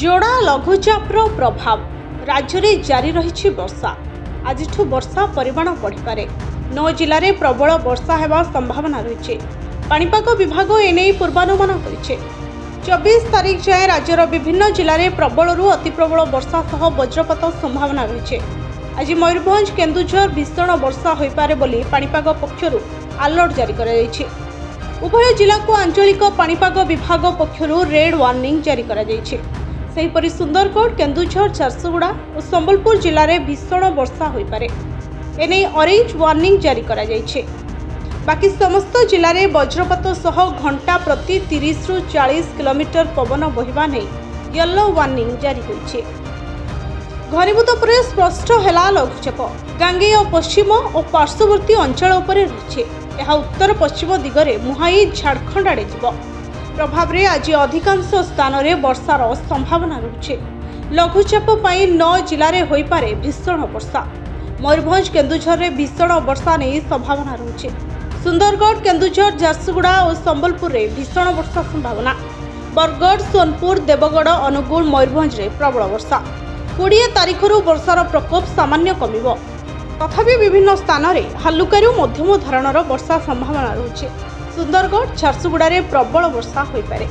जोड़ा लघुचापर प्रभाव राज्य में जारी रही वर्षा आज वर्षा परिमाण बढ़िपे 9 जिले में प्रबल वर्षा होगा संभावना रही पाणीपाग विभाग एने पूर्वानुमान कर 24 तारीख जाए राज्यर विभिन्न जिले में प्रबलू अति प्रबल वर्षा सह वज्रपात संभावना रही आज मयूरभंज केन्दुझर भीषण वर्षा हो पारे बोली पाणीपाग पक्षर अलर्ट जारी कर उभय जिला को आंचलिक पाणीपाग विभाग पक्षर रेड वार्निंग जारी कर सुंदरगढ़ केन्दुझर झारसुगुड़ा और संबलपुर जिले में भीषण वर्षा हो पारे एने ऑरेंज वार्निंग जारी कर बाकी समस्त जिले में वज्रपात सह घंटा प्रति 30 रु 40 किलोमीटर पवन बहिबा नहीं येलो वार्निंग जारी होइछे। घनीभूत पर स्पष्ट है लघुचाप गांगेय पश्चिम और पार्श्ववर्ती अंचल उपरे रही यह उत्तर पश्चिम दिगरे मुहाई झारखंड आड़े जीव प्रभाव रे आज अधिकांश स्थान में वर्षार संभावना रही लघुचाप 9 जिले में हो पारे भीषण वर्षा मयूरभंज केन्दुझर में भीषण वर्षा नहीं संभावना रही सुंदरगढ़ केन्दुझर झारसुगुड़ा और संबलपुर में भीषण वर्षा संभावना बरगढ़ सोनपुर देवगढ़ अनुगुल मयूरभंज में प्रबल वर्षा 20 तारीख वर्षार प्रकोप सामान्य कमिब तथापि विभिन्न स्थान में हालुकारू मध्यम धरणर वर्षा संभावना रही सुंदरगढ़ झारसुगुड़ा में प्रबल वर्षा हो पारे।